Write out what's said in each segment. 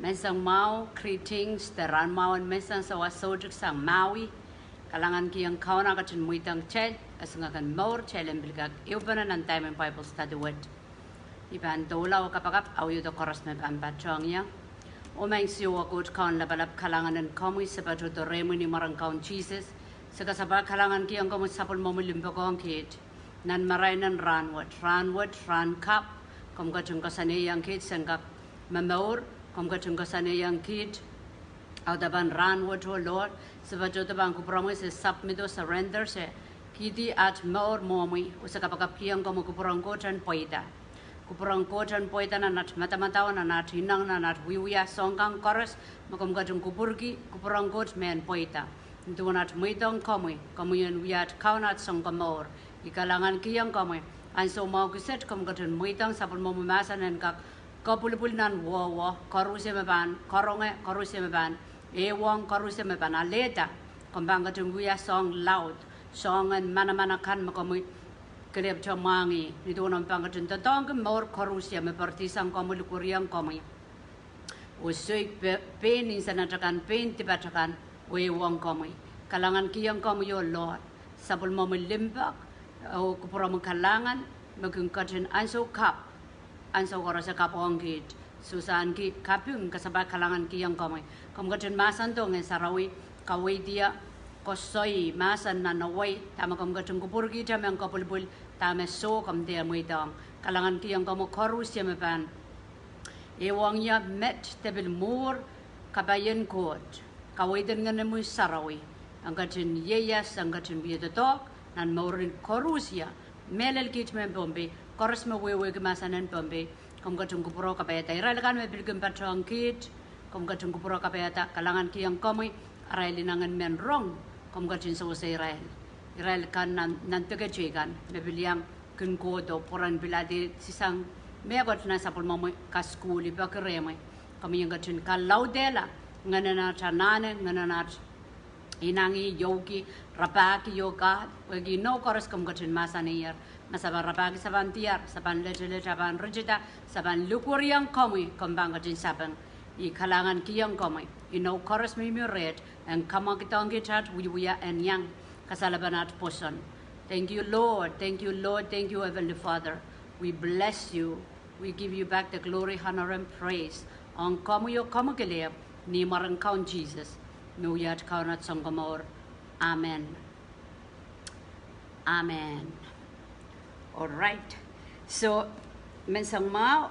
Mensang mau greetings teran mau mensang sawa sojik sang maui kalangan kiyang Kauno kachin muitang chel asangakan more chel embilgak ehupene nan time in Bible study word iban dola o kapagap awiyo do koros me ban batchong ya o meng siwa good kaun labalap kalangan en komui sabato do remu ni marang kaun Jesus sakasaba kalangan kiyang komu sapul momu limbogong kid nan maray nan ran kap kom kachung kasane yang kid sangak mamor kom kachung kasane yang kid au daban ran wood to Lord sabato daban ku promise submit surrender se kidi at more momi usakapagap kiyang komu ku prongko chan poida kupurang kotan poita na nat mata-mata na nat hinang na nat wiahda songkang koaros makom gadung kupwuriki kupurang kot men poita itu nat muitong komui komuyan wiahda kaunat songkamor ikalangan kiyang komui anso mau kuset kom gadung muitong sapul mo memasan en kak kapulipul nan wawa koruse meban koronge koruse meban ewang koruse meban aleta kombang gadung wiahda song laud song en manaman akan makomui kelep chamangi ni do nam pangatin tatang ke mor korusia me partisang komul kuriang komai usoi pen in sanatakan pen tibatakan we wong komai kalangan kiyang komai yo Lord sabul mo limpak o kupura mo kalangan maging katin anso kap anso korasa kapong git susan ki kapung kasaba kalangan kiyang komai kom katin masan dong en sarawi kawai dia kosoi masan na nawai tama kom katin kupwuriki tamang kapulipul tama so kam dia muidang kalangan kiyang komo koaros ya mepan ewang ya met tebil mur kabayan Koht kawaidan ngana mu sarawi angkatin yeyas angkatin biyotok nan maurin koaros ya melel kit men bombe koros me wewe kemasanan bombe kom katung kupuro kabayata iralakan me bilgem patong kit kom katung kupuro kabayata kalangan kiyang komo arailinangan men rong kom katin so sa Israel kan nanti kecuikan, mebiliang kunkodo poran biladi sisang megot na sapul mo kaskuli bakeremay kami yang kacun kalaudela ngananat chanane ngananat inangi yogi rapaki yoga bagi no koros kam kacun mahsanih masaban rapaki saban tiar saban lejele saban rejita saban lukuriang kami kambang kacun saban I kalangan kiyang kami ino koros red and kama kitang kitat wiya and yang kasalabanat poson. Thank you, Lord. Thank you, Lord. Thank you, Heavenly Father. We bless you. We give you back the glory, honor, and praise. On kamu yo kamu kelep ni marang kaun Jesus. Nuyat kaunat sangkamor. Amen. Amen. All right. So, mensang mau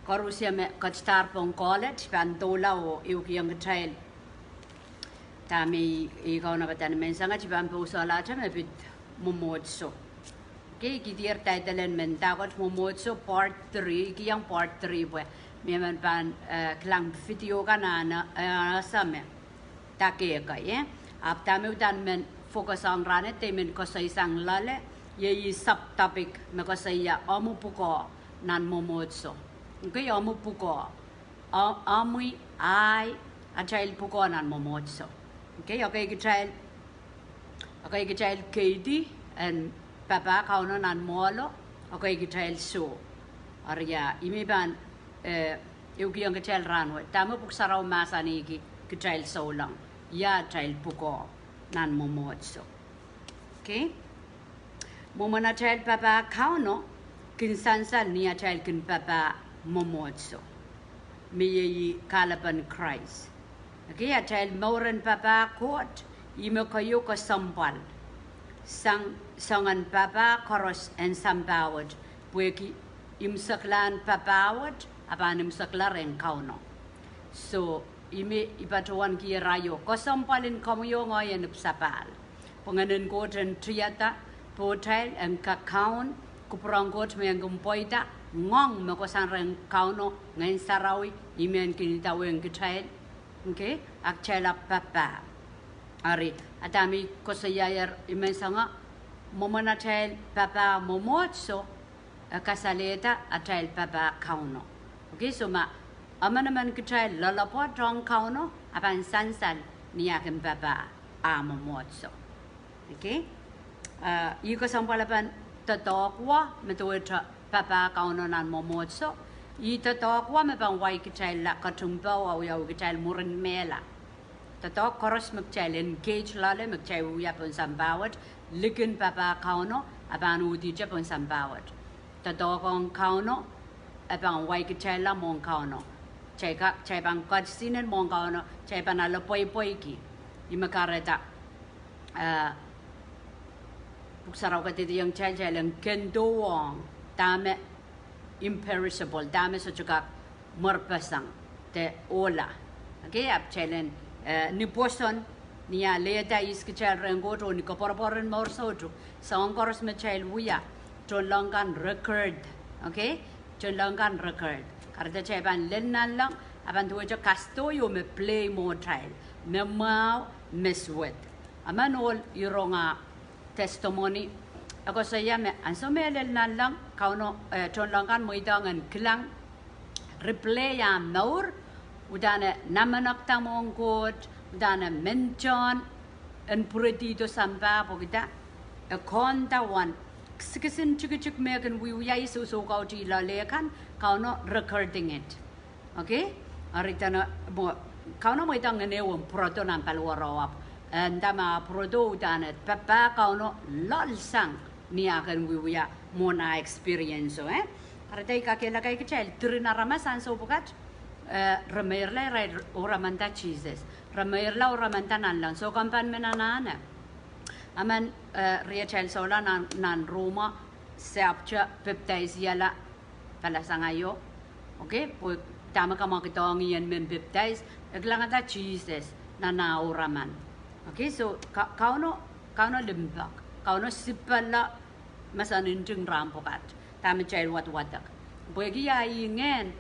karusia me katstar pong college pantola o iukiyang Kitail. Tami Kauno batan mensanga chibam pusala chame bit Mwomwohdiso. Okay, kidir title men Dahkot Mwomwohdiso part 3 kiyang part 3 bwe. Meman pan klang video kana same. Take ka ye. Ap tami utan men focus on rane temen ko sa isang lale ye subtopic me ko sa ya puko nan Mwomwohdiso. Okay, puko. Amui ai Atail puko nan Mwomwohdiso. Okay, Kitail ketin and papa Kauno nan molo. Okay, Kitail so. Arya imiban yung Kitail ranwe. Tamo puksaraw mahsanih Kitail so lang. Ya Atail puko nan Mwomwohdiso. Okay. Mumana Atail papa Kauno kinsansal ni Atail kin papa Mwomwohdiso. Miyi kalaban Christ. Okay, Atail mauran papa Koht imo kayo ko sampal sangan papa koaros en sampawad pweki imsaklan papawad apan imsaklaren Kauno. So ipatuan ki rayo ko sampalin kamuyo ngayon upsapal panganan ko ten triyata Atail en kakaun kupurang Koht mayang gumpoita ngong makosan Kauno ngayon sarawi imen kinitaweng Kitail. Okay, akcela papa. Ari, atami ko sa yayar imensanga momona Atail papa Mwomwohdiso kasaleta Atail papa Kauno. Okay, so manaman Kitail lalapot rong Kauno apan sansal niyakin papa Mwomwohdiso. Okay, iko sampalapan tatokwa metuweta papa Kauno nan Mwomwohdiso Ita to kwa me bang wai Kitail la katumba wa ya Kitail murin mela. Tato koros mcchail engage lale mcchail uya pun sambawat ligin papa Kauno aban udi japun sambawat. Tato kong Kauno abang wai Kitail la mong Kauno. Chay bang god sinen mong Kauno chay bang ala poi ki. Imakareta puksaraw ka titi yung chay lang kendo wong dame imperishable dame sa chukak marpasang te ola. Okay, ap chelen ni poson niya leda is kichal rengoto ni kaporporen morsoto sa onkoros me chel wuya ton longan record. Okay, ton longan record karda cheban lennan lang aban tuwa kasto yo me play mo trial me mau meswet aman all ironga testimony ako saya me anso me lennan lang kauno ton longan mo idangan klang replay ya naur udana namanak tamong Koht udana mention en purity samba pogita a konta one sikisin chuk megan we isu so kauti la lekan kauno recording it. Okay, aritana mo kauno mo itang newon proto nan palwaro ndama proto udana papa kauno lol sang ni akan we ya mona experience arita kakela kai Kitail trina aramas anso bukat ramerla rai oramanta cheeses ramerla oramanta nan so kampan menanana aman Kitail sola nan Roma sepcha baptiziala pala sangayo. Okay, po tama ka makitong yan men baptize naglangata cheeses na oraman. Okay, so kauno limbak kauno sipala masanin jing rampokat tama chay wat-watak bagi ya ingen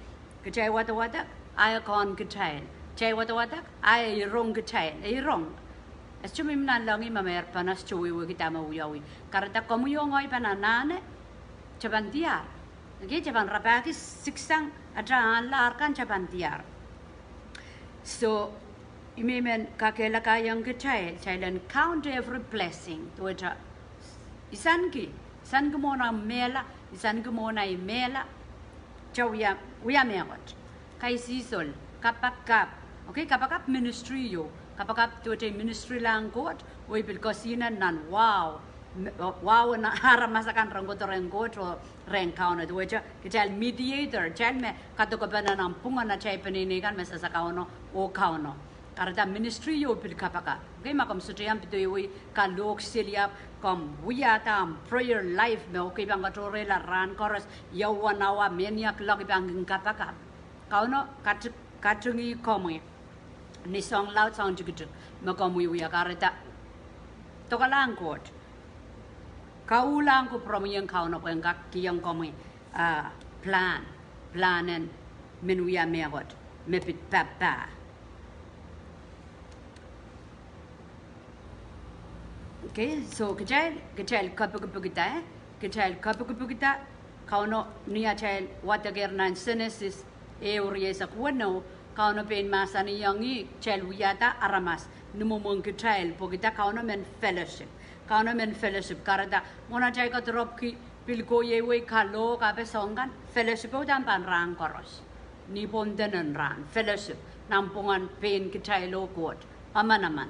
kechay wat-watak akan Kitail chay wat-watak ay rong Kitail ay rong as cumi menandangi mamer panas cuwi kita mau yawi karena kamu yang ngoi pananane caban tiar. Okay, caban rapaki siksang ada larkan caban tiar. So imemen kakela kayang Kitail chailan count every blessing to it isanki san gumona mela isan gumona mela chawya uya megot kai sisol kapakap. Okay, kapakap ministry yo kapakap to a ministry lang Koht we bil kosina nan wow na aramas akan ranggoto renggoto reng Kauno to weja Kitail mediator chalme katokopana nan punga na chay peninigan mesa sa Kauno o Kauno karena ministry yo bil kapaka. Okay, makam sutiyam pitoy kalok silia kom wiahda prayer life me okay bang katore la ran koros yawanawa meniak lagi bang kapaka Kauno katungi komi ni song laud song jugituk makomu wiya kareta tokalang Koht kaulang ko promiyang Kauno pengak kiyang komi planen men wiya megot mepit papa. Okay, so Kitail kapugupugita Kitail kapugupugita Kauno niya Tail watager nan Senesis uriye sa kuwano Kauno pen mahsanih yangi Tail wiahda aramas numumung Kitail pugita Kauno men fellowship karada mona Tail ka drop ki pilko yewe kalo kape songan fellowship udan pan rang koros ni pondenan ran fellowship nampungan pen Kitail o Koht manaman.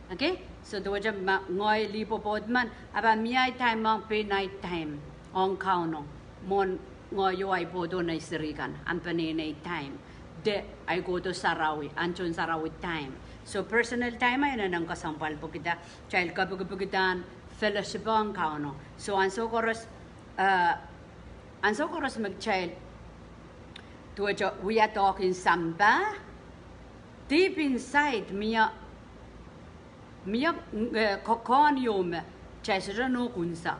Okay, so the waja ngoy lipo podman aba miay time mang pe night time on Kauno mon ngoy yo ay podo na isirikan ampane night time de I go to Sarawi anchon Sarawi time so personal time ay nanang kasampal po kita child kapugipugitan fellowship on Kauno so anso koros mag child to waja we are talking samba deep inside Mia kokon yome chesja no kunsak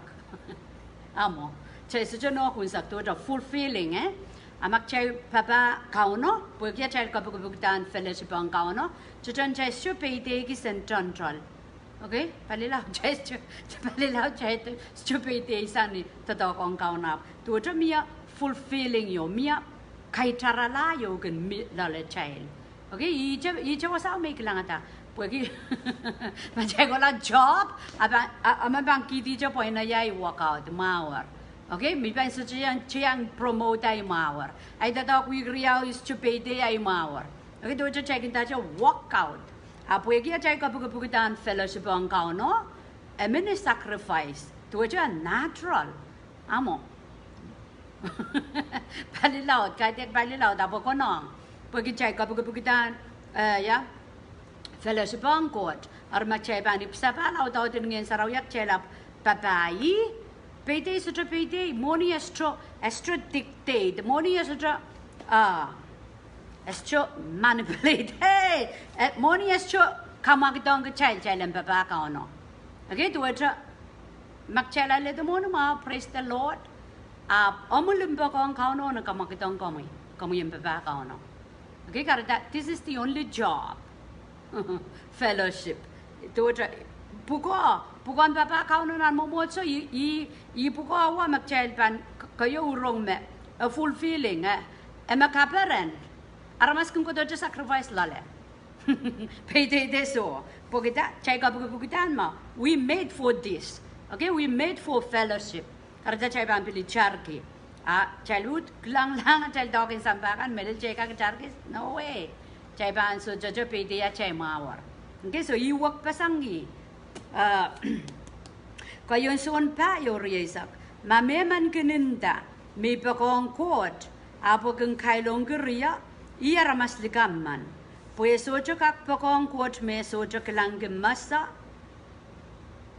amo chesja no kunsak to the fulfilling amak chay papa Kauno pagya chay kapugtan fellowship ang Kauno chutan chay stupid ki central. Okay, palilaw chay stupid isani tatok ang Kauno to the mia fulfilling yo mia kay tarala yo kan mi lale child. Okay, ija wasa make lang ata pagi macam kalau job, ama bang kiti je poin ayai workout mawar Okay, mi pan so chiang promote ay mawar. Ay tatak we griyaw is chupete ay mawar. Okay, do cha check in ta cha walk out. Apo kia check up pugitan fellowship ang Kauno. A mini sacrifice. Do cha natural. Amo. Pali laud, kay tek pali laud apo ko nong. Pagi check up pugitan ya. Fellowship ang Koht. Arma chay pan ipsapa laud daw tingin sa rawyak chelap papai. Pete sutra pete moni astro dictate moni sutra astro manipulate hey moni astro kamagdong ka child and papa Kauno. Okay, to it makchala le the monoma praise the Lord omulimba kong Kauno na kamagdong kami yung papa Kauno. Okay, that this is the only job. Fellowship to it Pugon papa Kauno na mwomwohdiso i pugo awa magchild pan kayo urong me a fulfilling makaparen aramas kung kodo sacrifice lale payday deso pogita chayka pugitan ma we made for this. Okay, we made for fellowship karda chay pan pili Jacque childhood lang child dog in sambakan medal chayka Jacque no way chay pan so jojo payday chay mawar. Okay, so you work pasangi kayon Sohn pa yoriesak mameman keninda may pakong Koht apo kung kailong geria i aramas likamman pues sojo kak pakong Koht me sojo kelang gemasa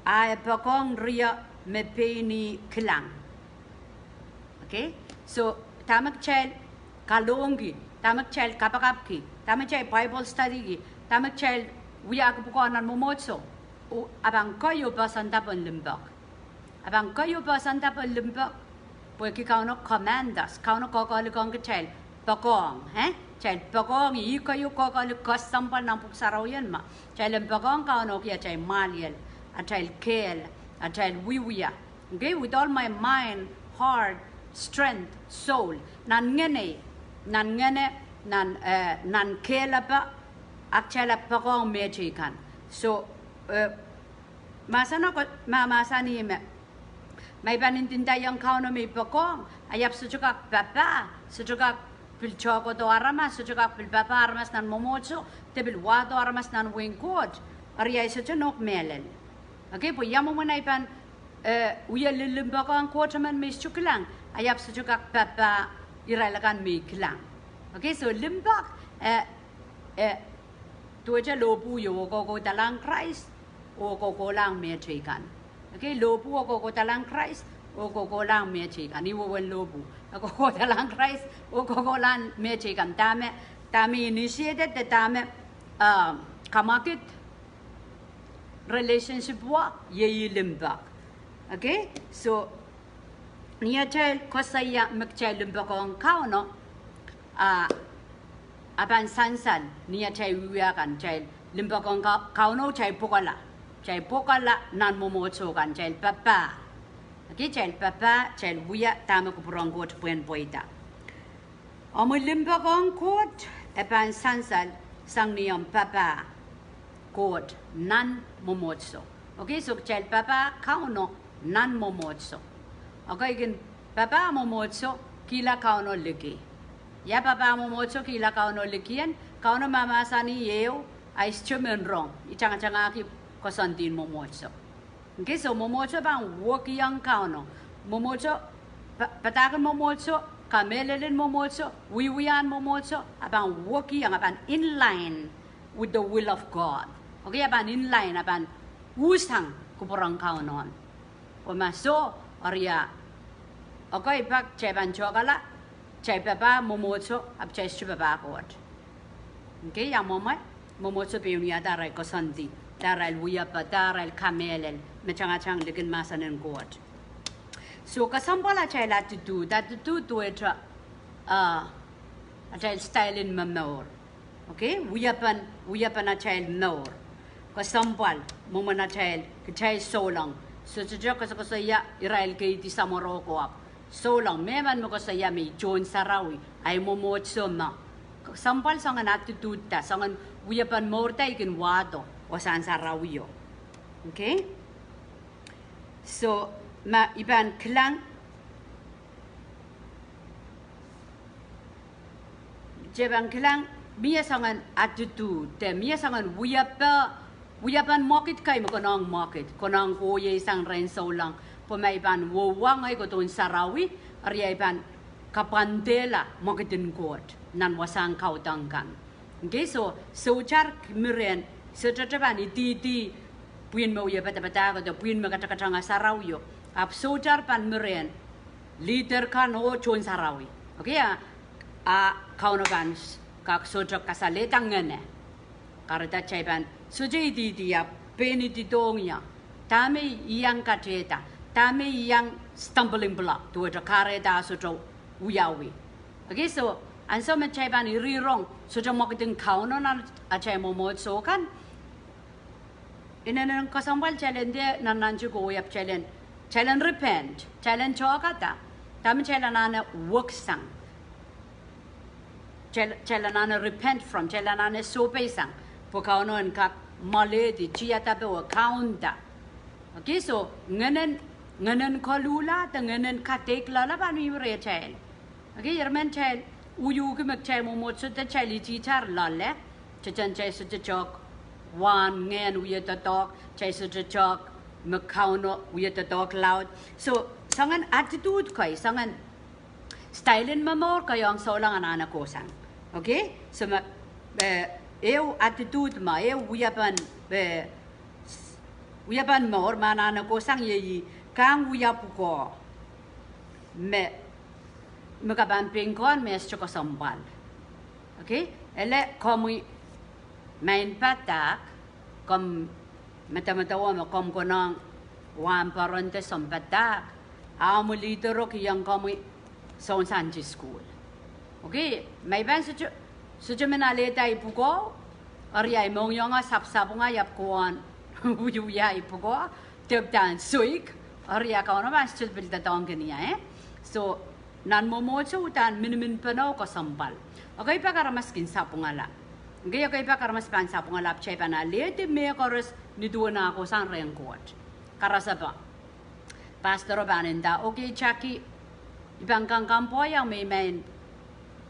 ay pakong ria me peni kelang. Okay, so tamak child kalongi tamak child kapakapki tamak child Bible study tamak child wiahda pukonan mwomwohdiso abang kayo pa santapon limbak. Abang kayo pa santapon limbak. Porque Kauno command us. Kauno kokoli kong Kitail. Pakong. Child pakong. I kayo kokoli kasampal ng puksaraw yan ma. Child pakong Kauno kaya child maliel. Atail kel. Atail wiahda. Okay, with all my mind, heart, strength, soul. Nan kela pa. Actually pakong mechikan. So mahsanih may panintindayang Kauno may pakong ayap sujukak papa sujukak pilchoko do aramas sujukak pilpapa aramas nan mwomwohdiso tebil wado aramas nan wingkod ariyay sujunok melel. Okay, po yamo mo na ipan uya lilimbako ang Koht man may suklang ayap sujukak papa iralakan may klang. Okay, so limbak tuwaja lobu yo ko talang Christ o ko lang metrikan. Okay, lobu o ko talang Christ o ko lang metrikan. Iwo wen lobu. Ko talang Christ o ko lang metrikan. Tami initiated the tami kamakit relationship wa ye limbak. Okay, so niya child ko saya magchild limbak ang Kauno apan sansan niya child wiahda child limbak ang Kauno child pukala. Child pokala nan mwomwohdiso kan child papa. Okay, child papa child wiahda tama kupurong Koht puen poita. Limbak ang Koht apan sansan sang niyang papa Koht nan mwomwohdiso. Okay, so child papa Kauno nan mwomwohdiso. Okay, again papa mwomwohdiso kila Kauno liki. Ya papa mwomwohdiso kila Kauno likian Kauno mahsanih yeo ay chumenrong ichanga ki kosantin mwomwohdiso. Okay, so mwomwohdiso bang work yang Kauno mwomwohdiso patakan mwomwohdiso kamelelin mwomwohdiso wiahda mwomwohdiso abang work yang abang in line with the will of God. Okay, abang in line abang usang kupurong Kauno. So arya okay pak ceban chokala cai papa mwomwohdiso ab cai papa Koht. Okay, yang mwomwohdiso piunia darai kosanti darai wiahda darai kamelel macang likin masanin Koht. So kasampala cai la to do to it cai style in mamor. Okay, wiahda na cai nor kasampal momana cai solang so sejak saya Israel ke di samoroko ap solang meman mo saya mi John Sarawi ay mwomwohdiso ma sampal sangan attitude ta sangan wiahda morta ikin wado wasan Sarawiyo. Okay, so ma iban klang Jebang kilang mia sangan attitude, te mia sangan wiyapan market kay mo konang market, konang koye sang ren so lang, pumaiban wawang ay ko ton sarawi, ariaiban kapandela marketin court, nan wasang kautangkan. Okay, so jar miren, so tataban iti puin mo ya bata-bata ko, puin mo kata-kata sarawi yo, ap so jar pan miren, leader kan ho chon sarawi. Okay, Kauno bans, kak sojok kasaletang ngene. Karita chaiban, sujay di ya peni di dongya. Tami iyang kateta, tami iyang stumbling block to the kareta sojo uyawi. Okay, so and so me chaiban irirong sojo mokiting kauno na achay Mwomwohdiso kan. Inanang kasambal challenge nananju go yap challenge repent, challenge chokata. Tami challenge work sang. Chelanana repent from chelanana sopesang for Kauno and kak male di chiatabe kaunda. Okay, so nganen kolula the nganen katek lala bani re child. Okay, yerman child uyu kumak child Mwomwohdiso the child teacher lale chachan chai such a chalk one ngan we at the talk chai such a chalk Kauno we at the talk loud. So sangan attitude kay sangan style in mamor kayong so lang anana kosang. Okay, so attitude ma wiyapan mor manana kosang ye kang wiyapuko me kaban pingkon mes choko sambal. Okay, ele komi main patak kom mata-matawa mo kom konang wan paronte sampatak amulitero kiyang komi Sohn school. Okay, may ban sujo menaleta ipuko, ariay mong yung sapsabunga yapkuan, uyuya ipuko, teptan suik, ariya Kauno ban sujo bilda taong kaniya So, nan Mwomwohdiso utan minimin panaw ko sambal. Okay, pa karamas kinsapungala. Okay, pa karamas pansapungala chay panalete me koros niduwa na ako sang rengkot. Karasaba. Pastor baninda, okay, Jacque, ibang kang kampoyang may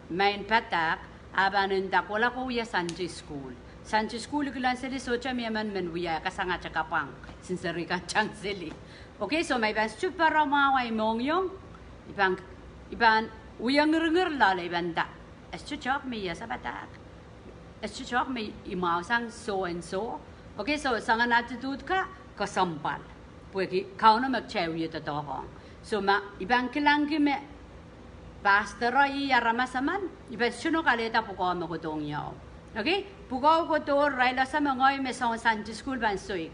main patak, abaninda ko la ko ya Sunday school. Sunday school ko lang sili socha miyaman menwiya kasanga chakapang sinseri ka chang sili. Okay, so may ban super ramaway mongyong ibang uyang ngir lala ibanda. Estuchok may ya sa patak. Estuchok may imaw sang so and so. Okay, so sangan attitude ka kasampal. Pwede Kauno magchewi ito tohong. So ibang kilang kime pastor ay aramas man ibang suno kaleta pukaw mo ko tong yaw. Okay, pukaw ko to raila sa mga may sa Sunday school ban suik.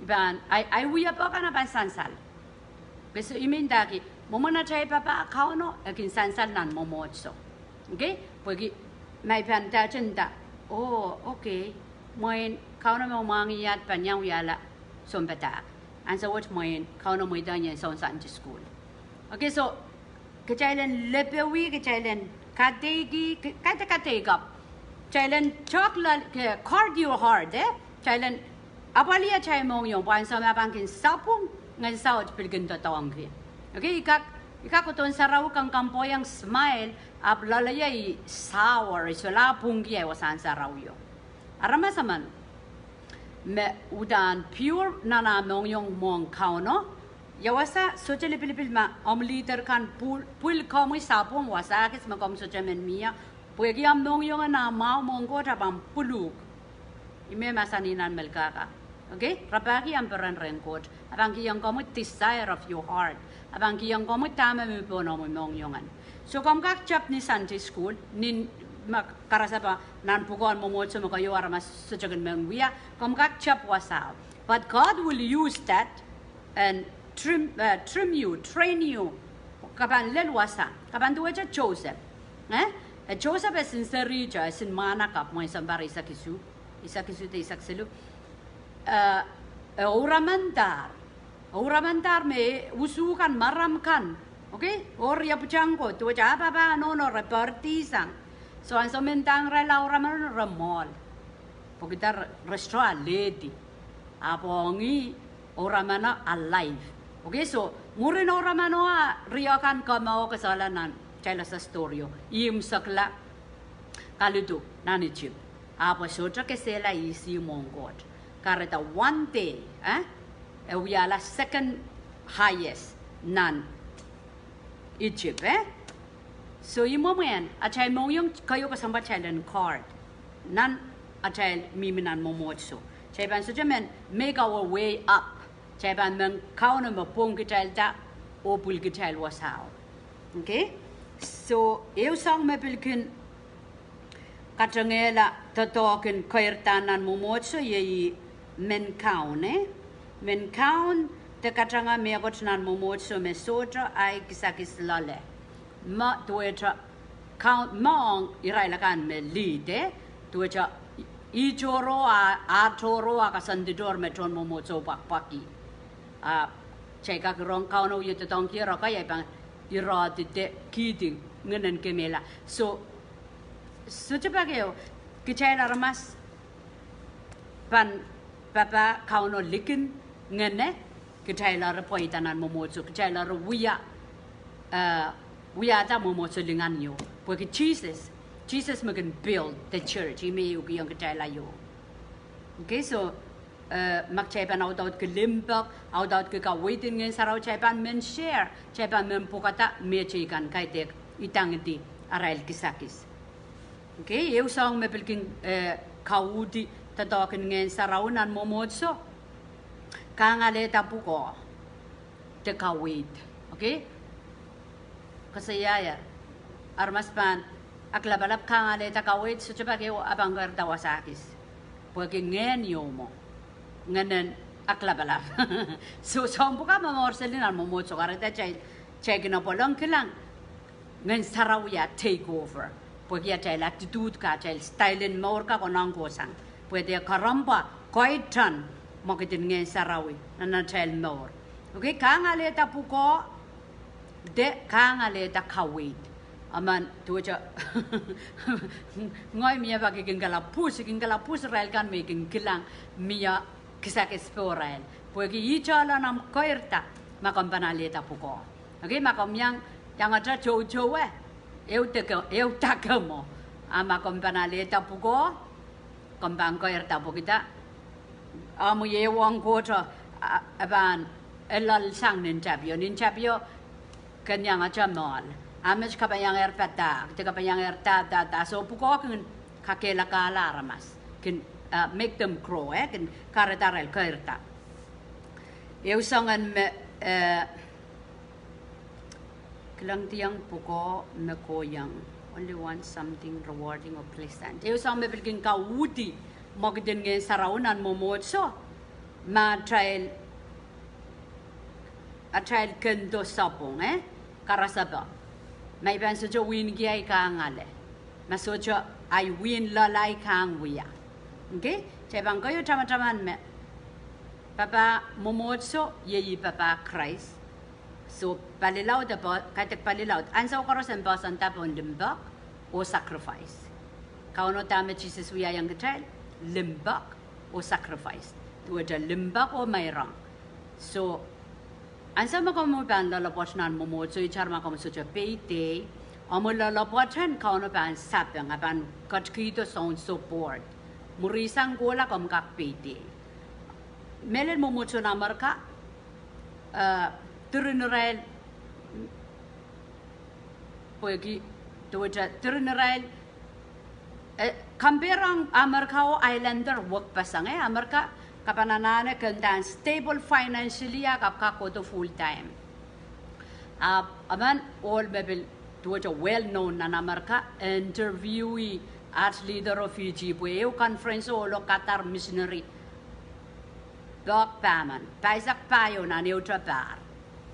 Ibang ay uya pa ka na ban sansal. Kasi imindaki mo na chay papa Kauno akin sansal nan Mwomwohdiso. Okay, pwede may pantachanda. Oh, okay. Moin Kauno mo mangiyat panyang yala sombata. And so what moin Kauno mo idan yan sa Sunday school. Okay, so kachailan lepewi kachailan kategi kata chailan chocolate cardio hard chailan apalia chai mong yung pan sa mapangkin sapong ngan saot pilgin tatawang ki. Okay, ikak uton saraw kang kampoyang smile ap lalayay sour so lapong ki wasan saraw yo. Aramas man me udan pure nana mong yung mong Kauno. Yawasa socha lipilipil ma omliter kan pul komoy sapong wasakis makom socha men mia puegi amnong yung na mau mongko tabang puluk ime masaninan melkaka. Okay, rapaki amperan renkot abang kiyang komo desire of your heart abang kiyang komo tama mi pono mo mong yongan. So kom kak chap ni Sunday school nin karasa pa nan pukon Mwomwohdiso mo kayo aramas socha gan menwiya kom kak chap wasaw. But God will use that and train you. Kapan lelwasa, kapan tuwa cha Joseph. Joseph is sincere cha sin mana kap mo isang bara isa kisu te isak selu. Oramandar me usukan maramkan. Okay? Or ya puchangko tuwa cha baba no repartisan. So an so mentang rela oraman ramol. Pagita restaurant lady. Apongi oramana alive. Okay, so murin oramano riyakan ka mao kasalanan chayla sa storyo. Sakla kalutu nanichip. Apa sotra ke sela isi monggot. Kareta one day, we are la second highest nan Egypt, So imomen, Atail moyong kayo kasamba chailan card. Nan Atail miminan Mwomwohdiso. Chaiban so jaman make our way up. Chaiban men Kauno mapong Kitail da opul Kitail was how. Okay? So eu sang mapilkin katangela tatokin kairtanan Mwomwohdiso ye men kaun, Men kaun te katanga megot nan Mwomwohdiso me sotra ay kisakis lale. Ma tuetra count mong irailakan me lide tuetra ichoro a toro a kasandidor me ton Mwomwohdiso pakpaki. Cheka kirong Kauno yete tong kira kaya pang irati te ketin ngenen kemela. So pageo Kitail aramas pan papa Kauno likin ngene Kitail arapoitanan Mwomwohdiso Kitail wiahda Mwomwohdiso lingan yo. Porque Jesus makan build the church. He may be yung Kitail ayo. Okay, so magchaipan out ke limbak, out ke kawitin ngayon saraw chaipan men share, chaipan men pukata mechikan kaitek itangiti arail kisakis. Okay, eu sang mepilking kaudi tatakin ngayon saraw nan Mwomwohdiso kangaleta puko te kawit. Okay? Kasi yaya armas pan aklabalap kangaleta kawit so chapageo abanggar dawasakis. Porque ngayon yomo nganen aklabalap. So sombuka mamorselin al Mwomwohdiso kareta chay ginapolang kilang ngayon saraw ya take over. Porque ya chay attitude ka chay stylein maur ka konang kosang. Pwede karamba koitan makitin ngayon sarawi na chay maur. Okay, kangaleta puko de kangaleta kawit. Aman tuja ngoy miya bagi gingalapus rail kan making kilang miya kisakis forail. Porque ichala nam koirta makampanaleta puko. Okay, makamyang yang ada jojo eu takamo makampanaleta puko kambang koirta pukita amu yewang kota aban elal sang ninchapyo kanyang achamal ames kapayang erpata te kapayang erta so puko kin kakela kala aramas kin make them grow kin karatarel kairta eu sangan me kilang tiang puko me koyang only want something rewarding or pleasant eu sang me bilkin kawuti magdin ngayon sarawunan Mwomwohdiso Atail kendo sapong karasaba may ban sojo win giay kangale masojo ay win lalay kang wiya. Okay, chabang kayo tama-taman me papa Mwomwohdiso yeyi papa Christ so palilaw dapat katek palilaw ansa koros en basan tapon limbak o sacrifice Kauno tama Jesus wiya yang Kitail limbak o sacrifice tuwa limbak o mayrang so ansa makamu ban lalapot nan Mwomwohdiso ichar makamu sojo peite amo lalapotan Kauno ban sapang aban katkito Sohn support murisang gola kam kak peite melen Mwomwohdiso namarka turunerail poegi turunerail kamperang Amerika islander work pasang Amerika kapananane kandan stable financially kapkakoto full time aman all bebel to well known nan Amerika interviewee as leader of Fiji pueo conference olo Qatar missionary bak paman paisak payo na neutra par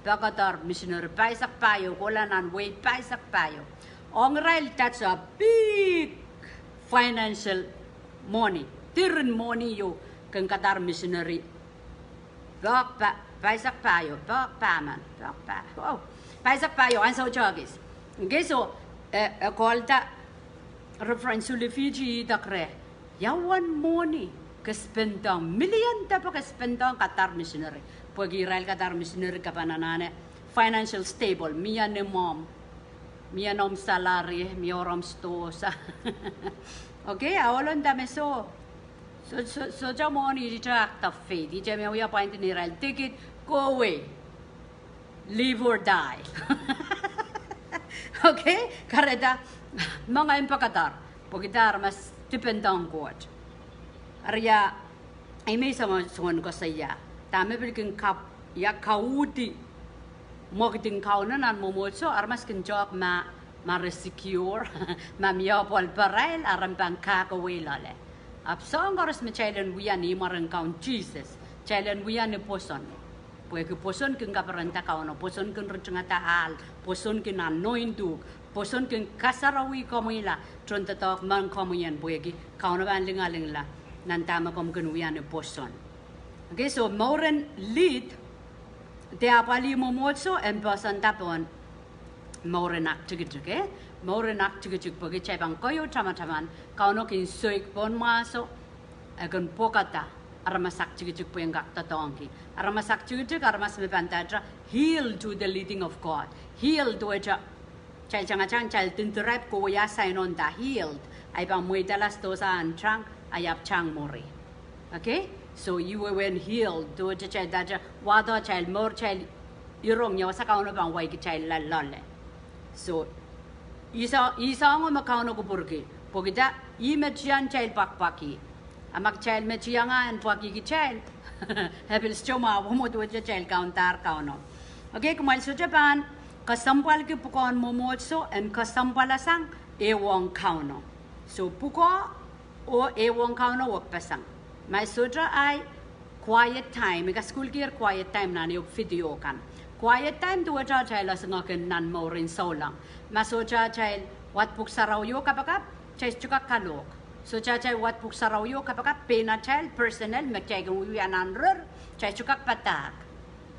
Qatar missionary paisak payo kola nan way paisak payo ongrail that's a big financial money tirin money yo kan Qatar missionary bak paisak payo bak paman bak pa oh paisak payo anso chagis okay so called that reference to Fiji dakre yawan money kaspendang million tapo kaspendang Qatar missionary pag Israel Qatar missionary kapananane financial stable miya ni mom mia nom salary, mia oram stosa. Okay, awalon dame so jamon is Jacque faith. Di jame uya point ni ral ticket, go away, live or die. Okay, kareda mga impakatar, pagidar mas dependang Koht. Arya ay may sama Sohn ko saya. Tame bilkin kap ya kauti. Mogding Kauno nan Mwomwohdiso aramas kin job ma resecure ma miopol parail aram bang kakawilale. Apsong oras me chailen wiya ni marang kaun Jesus. Chailen wiya ni poson. Pwede poson kin kaparanta Kauno, poson kin rutungata hal, poson kin anointuk, poson kin kasarawi komila, trontatok man komuyan pwede Kauno ban lingalingla nan tama kom kin wiya ni poson. Okay, so moren lead te apali Mwomwohdiso en pasan tapon morenak tikitik morenak tikitik pagi cai bang koyo tama-taman Kauno kin soik pon maso akan pokata aramasak tikitik po yung tatongki aramasak tikitik aramas me pantaja heal to the leading of God, heal to eja cai changachang cai tinturep ko ya sainon da healed ay bang muidalas dosa anchang ayap chang mori. Okay, so you were when healed do the child that wado child more child irong yaw sa Kauno bang way ki child lalole. So isa ngo makauno kupwuriki pogida imechian child pakpaki amak child mechianga and paki ki child habil stoma womo do the child kauntar Kauno. Okay, kumal so Japan kasampal ki pukon Mwomwohdiso and kasampalasang ewang Kauno. So puko o ewang Kauno wak pasang. My soja ay quiet time. Mega school gear quiet time na ni video kan. Quiet time do aja child as ngaken nan morin so lang. Masoja child wat puk saraw yo kapakap child chuka kalok. So child wat puk saraw yo kapakap pena child personnel magchay kung wiyanan rur child chuka patak.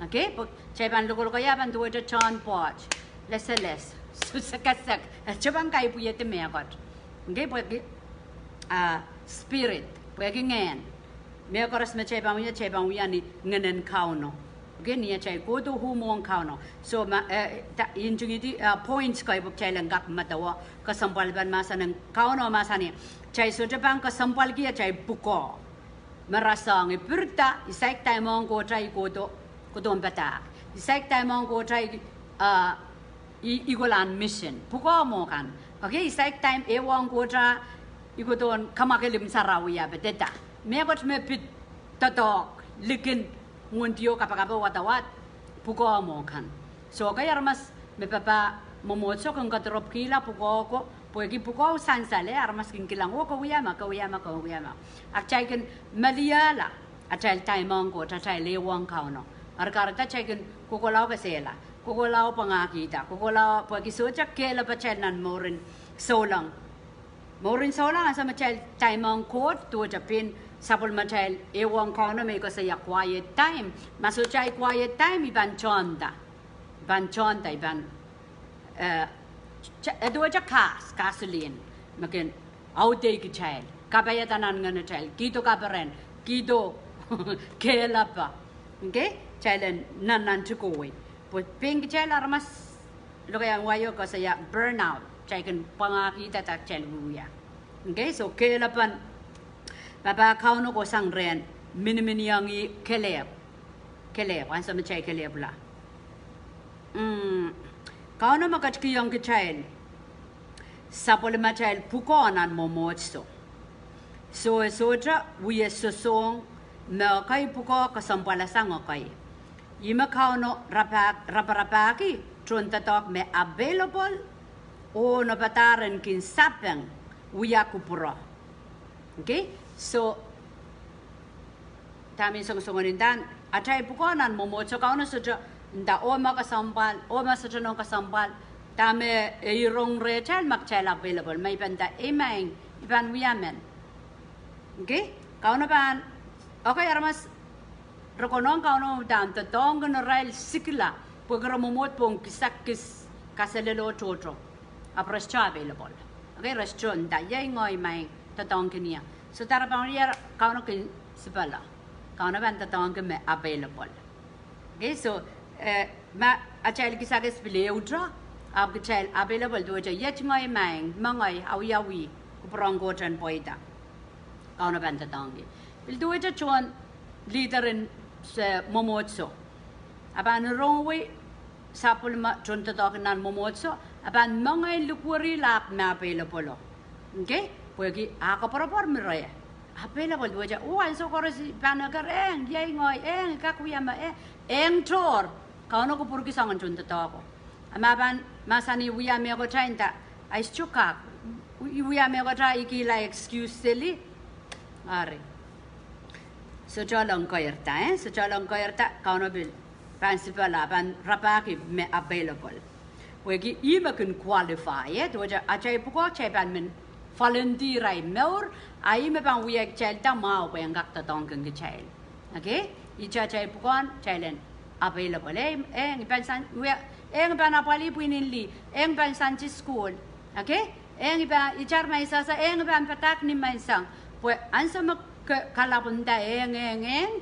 Okay? Child ban lugo kaya ban do aja chan poch. Leseles. So sakasak. Chabang kay puyete meagot. Okay? Pwede spirit. Pwede ngayon. May oras me chay bang wiya ni nganen Kauno. Okay, niya chay kodo humong Kauno. So yung points ko ibig chay lang gak matawa kasampal ban masa ng Kauno masa niya. Chay so Japan kasampal kiya chay buko. Marasang ipurta isay tayo mong ko chay kodo ang bata. Isay tayo mong ko chay igulan mission. Buko mo kan. Okay, isay tayo ewang ko chay igulan kamakilim sarawiya beteta. Megot me pit tatok likin nguntiyo kapakapa watawat puko mo kan. So kaya armas me papa Mwomwohdiso kung katrop kila puko ko pwede puko sansale armas kin kilang wo ko wiyama. Akchay kin maliyala achay taimong ko achay lewang Kauno. Arkarata chay kin kukulaw kasela kukulaw pangakita kukulaw pwede soja kela pa chay nan morin solang. Morin solang asa machay taimong Koht to Japan sapol machay ewang Kauno may ko saya quiet time. Masuchay quiet time iban chonda iban dua ja kasulin makin auday ki child kabayatanan nga na child kito kaparen kito kela pa. Okay, child nan tukoy put pink child aramas lokaya wayo ko saya burnout child pangakita ta child buya. Okay, so kela pan Baba Kauno ko sang ren mini yangi kelep an sa machay kelep la. Kauno makachki yang ki child sapol machay pukonan Mwomwohdiso. So soja wiye sosong na kay puko kasampalasang okay. Ima Kauno rapaki trontatok me available o napataran kin sapeng wiya kupuro. Okay? So, tami song-songonin dan, atay pukonan Mwomwohdiso Kauno soja nda oma soja nong kasampal, tami irong rechal magchal available, may banda emang iban wiyamen. Okay? Kauno ban, okay aramas rekonong Kauno dan tatong ganorail sikla, pagkara Mwomwohdiso pong kisakis kasalelo chocho, apres cha available. Okay, restaurant da yay ngoy may tatong kiniya. So tara pang riya Kauno kin sipala. Kauno ban tatong kin available. Okay, so ma achal kisakis pile udra ab Kitail available do ja yet ngai mang mangai awiawi kuprong gotan poita Kauno banta tangi bil do ja chuan leader in Mwomwohdiso aban rongwe sapul ma chunta dog nan Mwomwohdiso aban mangai lukwari lap na available okay pwegi akapropor miraya available do ja so koros banagareng yai ngoi kakuyama tor Kauno kupwuriki sangan chunta dog amaban mahsanih wiahda ko tainta ay chukak wiahda ko ta ikila excuse silly are so chalong koyerta Kauno bil principal ban rapaki me available wegi ima kun qualify to ja achai puko chai ban men volunteer ai mer ai me ban wiek chai ta ma ko ngak ta tong kun chai okay I chai pukon chailen available eng ban we eng ban apali puinili eng ban sanchi school okay eng ban ichar mai sa eng ban patak ni mai sang pues ansama kalabunda eng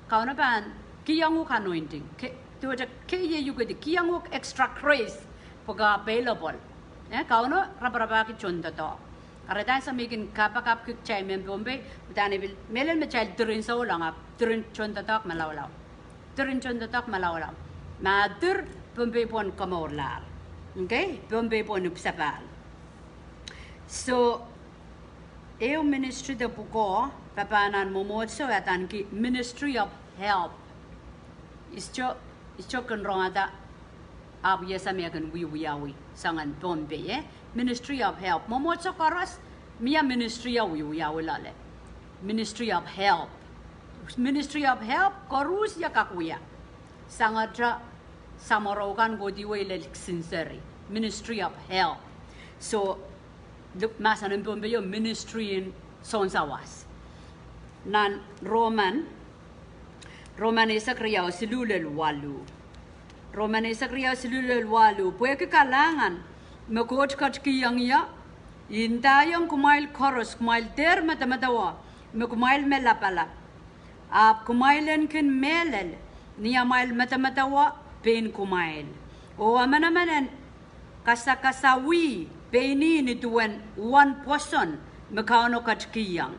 Kauno ban kiyangu anointing to ja ke you go the kiyangu extra grace poga available Kauno rabraba ki chunda to aradan sa mikin kapakap ki chai men bombe dani bil melen me chai durin so lang durin chunda tok malawlaw durin chunda tok malawlaw ma dur bombe pon komorlar okay bombe pon upsapal so eu ministry de puko papanan Mwomwohdiso atan ki ministry of help ischo kan ronga ab yesa me kan wiawi sangan bombe ministry of help Mwomwohdiso koros mia ministry of wiawi lale ministry of help korus ya kakuya sangatra samorogan godiwe le sincere ministry of help so look masanin bombe yo ministry in Sohn sawas nan Roman isakriyaw silulel walu pweke kalangan makot katkiyang ya intayang kumail koros kumail der matamatawa kumail melapala ab kumailen kin melel niya mail matamatawa pen kumail o manaman kasakasawi peni ni tuwen one person Kauno katkiyang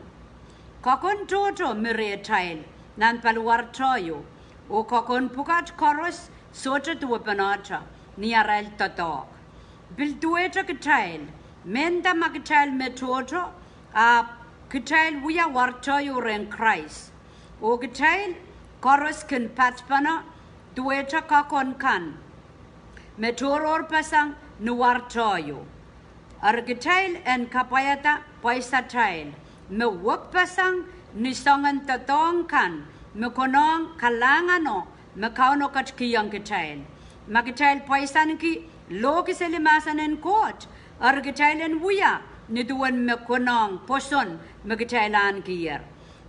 kakon toto mere Atail nan paluar toyo o kakon pukat koros sota tuwa panata ni aral tatok bil tueta Kitail menda ma Kitail metoto a Kitail wiya wartoyo ren Christ o Kitail koros kin patpana tueta kakon kan metoror pasang nuwartoyo ar Kitail en kapayata paisa Atail me wak pasang nisangan tatong kan me konong kalangano me Kauno katkiyang Kitail ma Kitail paisan ki lo kiselimasan en Koht ar Kitail en wiya ni duwan me konong poson me Kitailan kiyer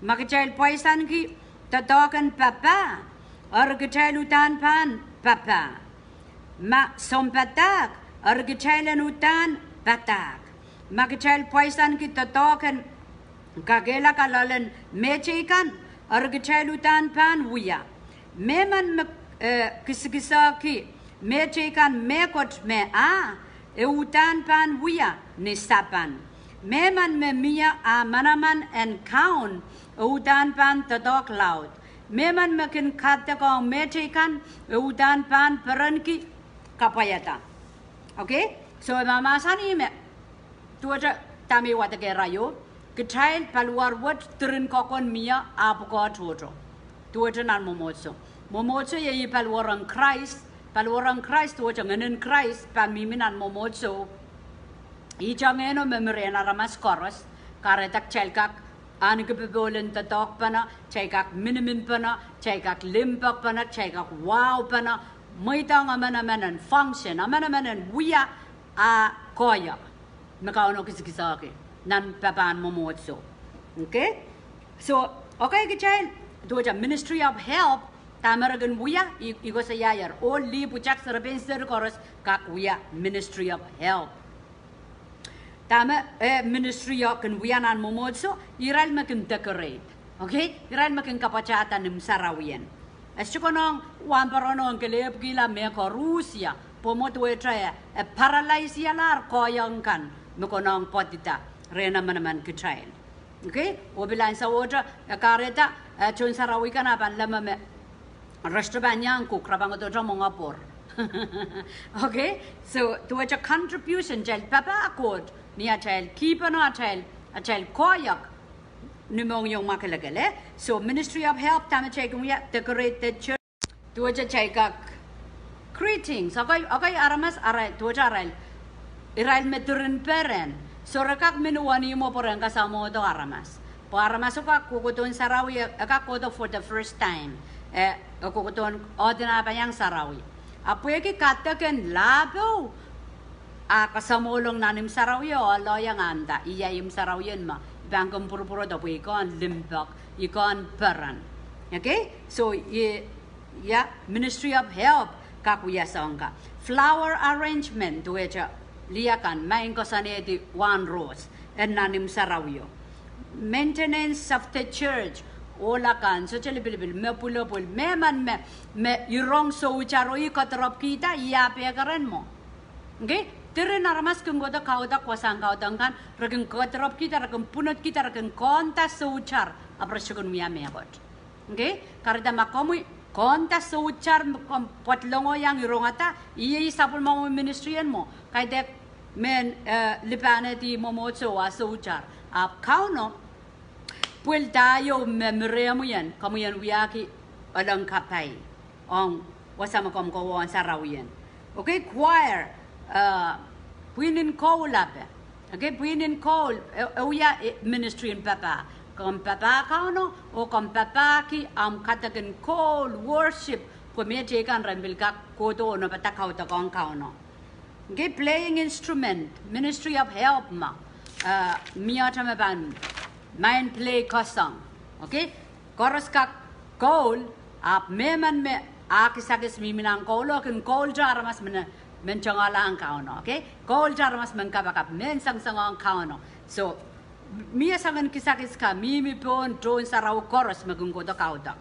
ma Kitail paisan ki tatokan papa ar Kitail utan pan papa ma sompatak ar Kitail en utan patak ma Kitail paisan ki tatokan kagela kalalen mechekan ar Kitail utan pan wiya meman kisisa ki mechekan mekot me utan pan wiya ni sapan meman me mia manaman and kaun utan pan tadok laud meman mekin katakong mechekan utan pan peranki kapayata okay so mahsanih me tuaja tami watagerayo Kitail paluar wat turin kokon mia apuko toto tuaja nan Mwomwohdiso ye paluarang Christ tuaja nganin Christ pamiminan Mwomwohdiso ijangeno memorian aramas koros karetak chelkak anigbibolen tatok pana chelkak minimin pana chelkak limpak pana chelkak wow pana maitang manaman function manaman wiya koya Kauno kisikisake nan papan Mwomwohdiso okay so okay Kitail tuaja ministry of help tamaragan wiya igo sa yayar o li puchak sarbenser koros kak wiya ministry of help tama ministry of kan wiya nan Mwomwohdiso iral makin decorate okay iral makin kapachatan nim sarawian aschukonong wamparono kelep gila me ko Rusia pomot wetra paralyze yalar koyang kan mekonong potita rena manaman Kitail. Okay, obilan sa order kareta chun sarawi kan apan lama me restaurant cook rabang to mongapor. Okay, so to a contribution child papa code ni a child keep an a child koyak numong yung makalagale. So Ministry of Help tama check we decorate the church to a child greetings. Okay, aramas aral to a aral iral meturin peren. So rekak minuani mo porang kasamo do aramas. Po aramas ka kukuton sarawi akakodo for the first time. Kukuton odina pa yang sarawi. Apoy ki kataken labo. Kasamolong nanim sarawi o loyang anda. Iyayim sarawiyan ma. Ibang puro-puro do po ikon limbak, ikon peran. Okay? So yeah, Ministry of Help kakuya sangka. Flower arrangement duecha liakan main ko sanedi one rose and nanim sarawiyo. Maintenance of the church olakan so chalibil me pulopul me man me yurong so ucharo ikatrop kita iya pekaran mo. Okay? Tere aramas kung goda kauda kwasang kaudang kan rageng katrop kita rageng punot kita rageng konta so uchar aprasyon miya meabot. Okay? Karida makomoy konta so uchar potlongo yang yurongata iya isapul mo ministryan mo kay dek men lipane di momotso wa so uchar Kauno puel tayo memoria mo yan kamuyan wiyaki alang kapay ang wasama kom kawan sarawiyan. Okay, choir puinin call up. Okay, puinin call uya ministry in papa kom papa Kauno o kom papa ki katagan call worship pumete kan rambil ka kodo no patakaw ta kong Kauno. Okay, playing instrument Ministry of Help ma miyatamaban main play kosong. Okay, koros ka call meman me akisagis miminang kolo kin call aramas mencangala ang Kauno. Okay, call aramas menkabakap mensang ang Kauno. So miya sangan kisakis ka mimi pon drone saraw koros magunggodo kaudak.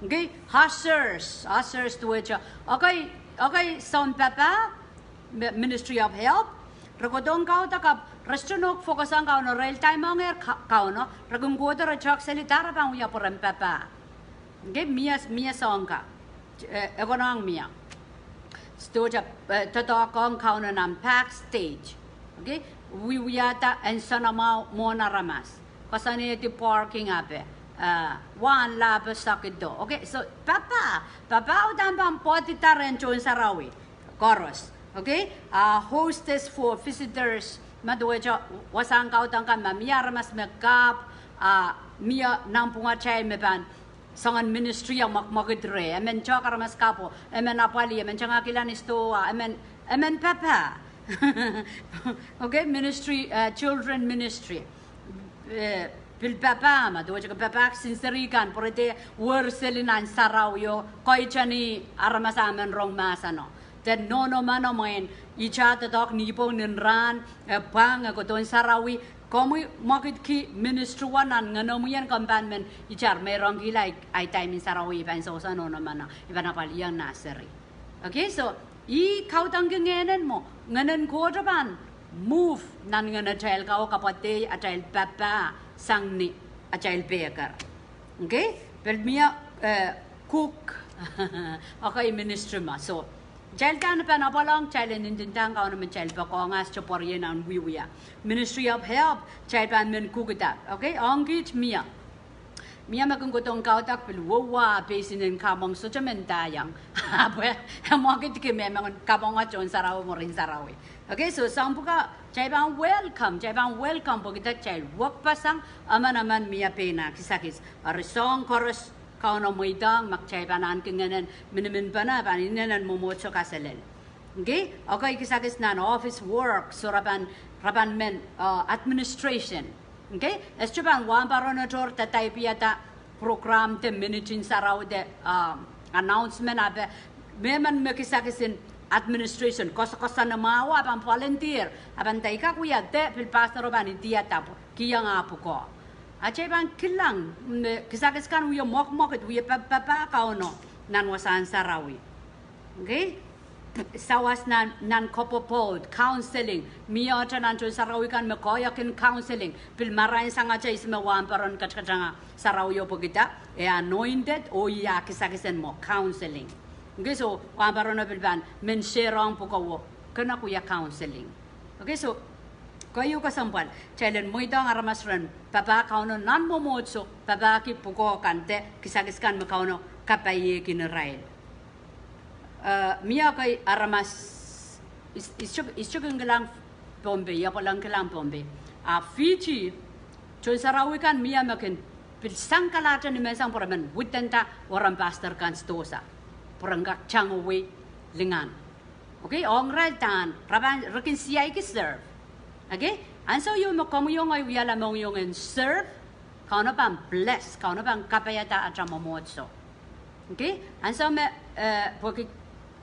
Okay, hushers to which okay Sohn papa Ministry of Help ragodong kaudak restaurant focus ang Kauno real time ang Kauno ragunggodo ra Jacque selitara pang uya porem papa. Okay, miya songka egonang miya stoja totokong Kauno nam backstage. Okay, wiahda and sanamaw mo aramas kasani ti parking ape one lab sakido. Okay, so papa udang bang potita renchon sarawi koaros. Okay, hostess for visitors madueja wasang kautang kan mamiya aramas makap miya nampunga chay meban sangan ministry ang makmakidre amen Jacque aramas kapo amen apali amen changa kilan isto amen papa. Okay, ministry children ministry pil papa ma doja ka papa sinserikan porete worselinan sarawyo koy chani aramas amen rong masano then no mano main ichata dok nipong ninran pang ko don sarawi komu makit ki ministry wanan ngano mo yan kampanmen ichar merong gilay ay time in sarawi ban so no mana ibana paliyang naseri. Okay, so kautang ngenen mo nganen ko jaban move nan ngana child ka o kapate Atail papa sangni Atail baker. Okay, pero miya cook okay ministry ma so child kan pa na palang child nindintang ka naman child pa ko ngas choporyen ang wiya Ministry of Help child pan men kukuta. Okay, angit miya magungutong kautak pilwawa pesinin kamong so chamentayang ape makit ki memang kamong achon saraw mo rin sarawi. Okay, so sampuka chaibang welcome po kita child work pasang manaman miya pena kisakis rasehng koros Kauno moidang makchaibanan kinganan minimin pana paninanan momotso kaselel. Okay, kisakis nan office work so raban men administration. Okay, eschuban wan baronator tatay piata program te minutin saraw de announcement abe meman mekisakisin administration kosa na mawa pan volunteer aban tay ka kuya de pil pastor ban dia tapo kiyang apo ko achay ban kilang kisakis kan uyo mok it uyo papa Kauno nan wasan sarawi. Okay, sawas nan kopopod counseling miya nan jo sarawikan mekoyakin counseling bil marain sanga cha isme wamparon kachanga sarawiyo pogita anointed o ya kisakisen mo counseling okay so wamparon bil ban men sherong pokawo kana kuya counseling okay so kayo kasampal chailen muidang aramas ren papa kauno nan Mwomwohdiso papa ki puko kante kisakiskan me kauno kapaye kinrail Mia kay aramas ischugengelang bombe ya palang kelang bombe Fiji chon sarawikan mia makin pilsang kalata ni mesang poramen witenta waram pastor kan stosa porangak changowe lingan okay ongral tan raban rekin siai ki serve okay and so you makomuyong ay wiala mong yung and serve kauno bang bless kauno bang kapayata at Mwomwohdiso okay and so me porque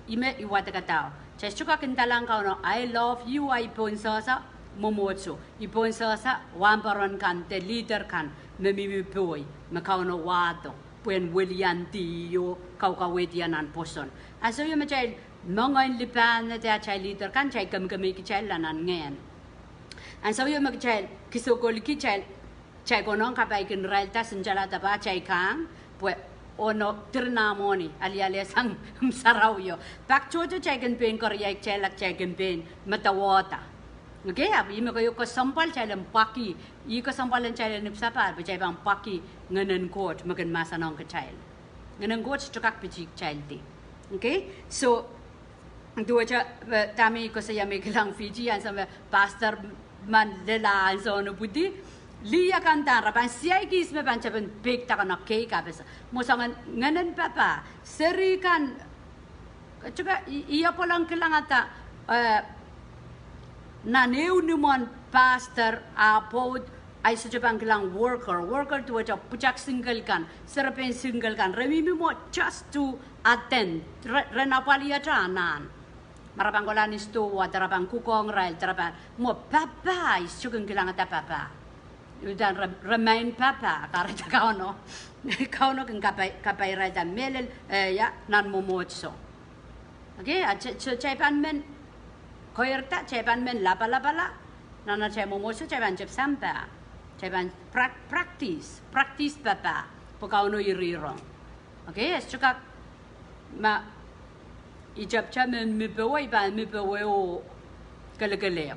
ime iwata katao chestuka kintalang kauno I love you ay ponsa sa Mwomwohdiso iponsa sa wamparon kan te leader kan memimipoy makauno wato puen Williantiyo kaukawetianan poson aso yung machay mongoin lipan na te chay leader kan chay kamkami ki chay lanan ngayon aso yung machay kisokol ki chay konong kapay kinrailta senjala tapa chay kang pue ono ternamoni ali sang sarawyo pak chocho chay campaign koryak chay lak chay campaign matawota okay abi me kayo ko sampal chay lam paki I ko sampalan chay lam sapar chay bang paki nganan Koht magan masanong ka chay nganan Koht chukak pichik chay ti okay so dua cha tami ko sa yami kelang Fiji an sa pastor man lela so no budi Liya kanta rapan siya kis me pancapan big taka na cake abis mo sangan nganan papa seri kan juga iya polang kelangata naneu numon pastor apod ay sejapang kelang worker tu aja pucak single kan serapen single kan remi mo just to attend renapali aja anan marapang kolanis tu watarapang kukong rail tarapan mo papa is juga kelangata papa dan remain papa karena Kauno kan kapai raja melel ya nan Mwomwohdiso okay cepan men koyerta cepan men lapa nana cai Mwomwohdiso cepan cep sampa cepan practice papa Kauno irirong okay juga ma ijab men mibewe o gele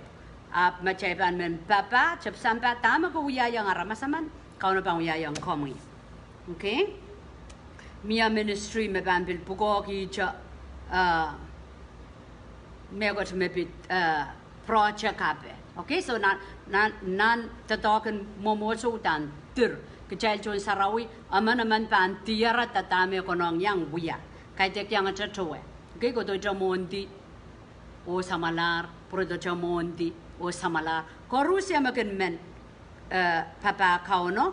macayban men papa cep sampa tama ko wiayang aramas aman Kauno bang wiayang komi okay mia ministry me bambil pugogi cha megot mepit project ape okay so nan tatoken Mwomwohdiso dan tir kecil jon sarawi aman pan tiara tatame konong yang buya kaitek yang chatwe okay ko do jamondi o samalar prodo jamondi o samala korusia makin men papa Kauno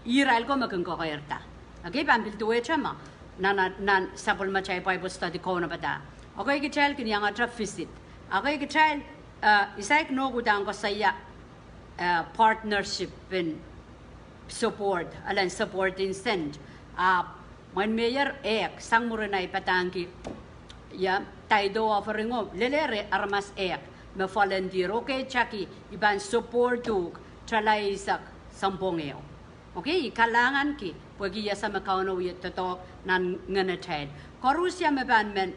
Israel ko makin ko kayerta okay pambil tuwe chama nan sapol machay Bible study Kauno bata okay kichal kinyang atra visit okay kichal isaik no gudang ko saya partnership in support alan supporting send man mayor sang murenay patangki ya taido offering of lelere aramas me volunteer okay Jacque iban support tu tralaisak sampongeo okay kalangan ki pagi ya sama Kauno yet to nan nganatel korusya me ban men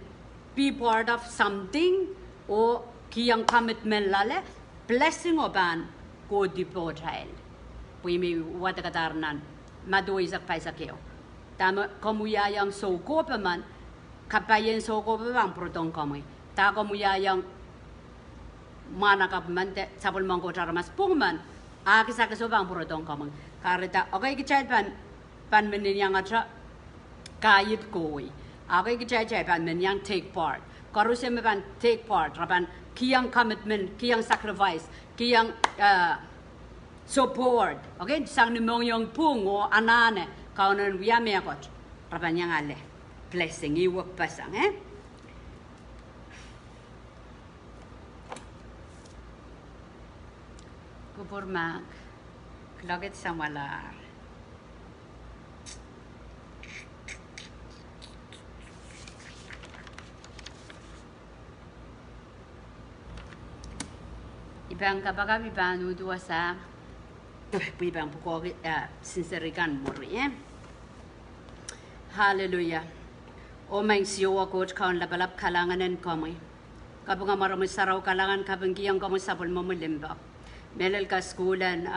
be part of something o kiyang commitment lale blessing oban go dipotail pui mi wata katarnan madu isak paisakeo tama komuya yang so ko paman kapayen so ko bang protong komoy ta komuya yang mana kapmante sabol mangko aramas pungman akisa kesobang protong komoy karita okay kichay pan menin yang atra kayit koi okay kichay pan men yang take part korusya me pan take part rapan kiyang commitment kiyang sacrifice kiyang support okay sang nimong yung pungo anane Kauno wiame akot rapan yang ale blessing iwak pasang Kupurmak Klogit samalar Ibang kapag ibang dua sa ibang pukog sinserikan muri. Hallelujah. O may siwa ko kaun labalap kalanganan kami. Kapag marami saraw kalangan kapag giyang kami sabol mo mulimba. Melel ka schoolan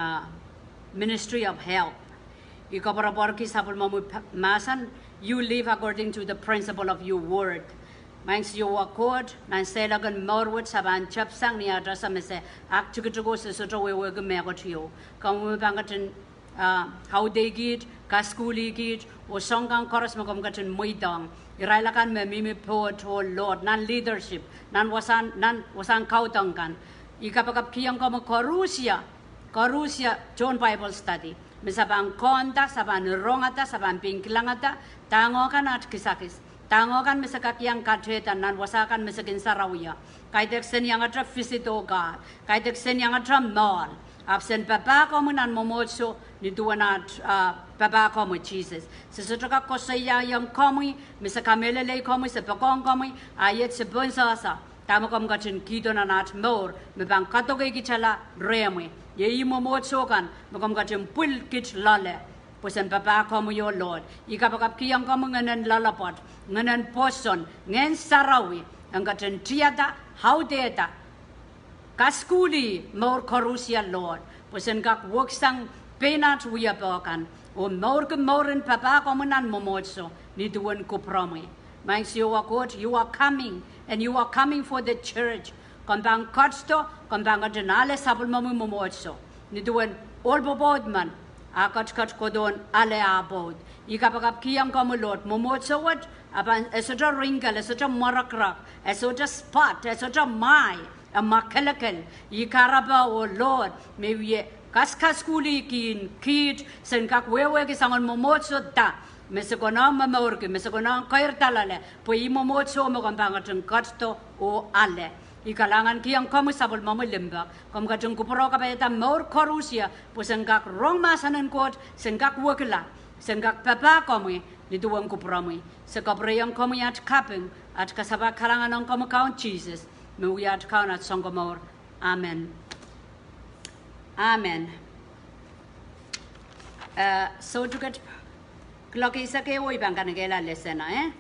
Ministry of Health. Ikaparapor ki sabol mo masan. You live according to the principle of your word. Mang siwa Koht nan selagan morwat saban chapsang ni adrasa mese aktukutugo sa soto wewe gumego tiyo. Kamu bangatin how they get kaskuli get o songgang koros mo kumgatin muidang. Irailakan me mimi po to Lord nan leadership nan wasan kautang kan. Ikapagap kiyang komo korusia John Bible study. Misabang konta saban rongata saban pingklangata tango kan at kisakis. Tango kan misakakyang kachetan nan wasakan misakin sarawia. Kaitek sen yang atra visito God. Kaitek sen yang atra mall. Absen papa ko mo nan momotso ni duwanat papa ko mo Jesus. Sisutraka ko sa yang komi misakamelele komi sa pakong komi ayet sa bonsasa. Tamo kom kachin kito na nat more mebang katoke gichala reme. Ye momotso kan makom kachin pul kich lale. Pusan papa komo yo Lord. Ikapakap kiyang komo nganan lalapot. Nganan poson. Ngan sarawi. Ang katan tiyata. Haudeta. Kaskuli. Maur korusia Lord. Pusan kak waksang penat wiyapakan. O maur kemaurin papa komo nan momotso. Nituan kupromi. Mang siwa Koht. You are coming. And you are coming for the church. Kambang kotsto. Kambang katanale sabul mamu momotso. Nituan olbobodman. Akat kodon ale abod. Ikapagap kiyang kamulot momotsawat apan esoja wrinkle esoja marakrak esoja spot esoja mai a makalakal ikaraba o Lord maybe kaskas kuli kin kit senkak wewe ki sangon momotso ta mesakona mamorke mesakona kairtalale po imomotso mo kampangateng katto o ale. Ikalangan kiyang kamu sabol mama lembak kamu kacung kupro kapayata maur korusia po senggak rong masanan Koht senggak wakila senggak papa kamu nituang kupro mo sekapre yang kamu at kapeng at kasaba kalangan ang kamu kaun Jesus mewi at kaun at songko maur. Amen. Amen. So tukat kloki sa kewo ibang kanagela lesena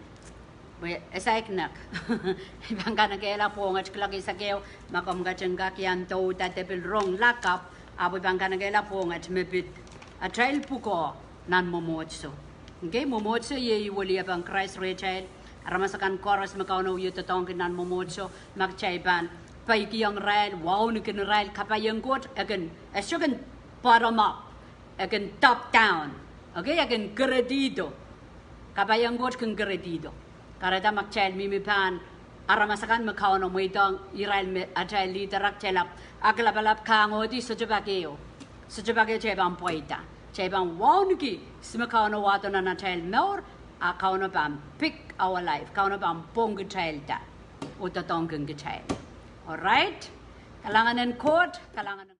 Esaiknak. Ibang kanagela po ngat klagi sa keo makom gachengak yan to tatepil rong lakap abo ibang kanagela po ngat mebit Atail puko nan mwomwohdiso. Okay, mwomwohdiso ye wali abang Christ retail aramas akan koaros Kauno yutatong nan mwomwohdiso magchaiban paiki yang rail wow nikin rail kapayang Koht akan esyogan bottom up akan top down. Okay, akan gredido kapayang Koht kan gredido. Karena magchel mimi pahn aramas akan Kauno muidang irail me Atail literak chelap aglabalap kangodi sojabageo chebang poita chebang waunki Kauno wato na Atail more Kauno bam pick our life Kauno bam pong Kitail da utatong Kitail. All right, kalangan ng Koht kalangan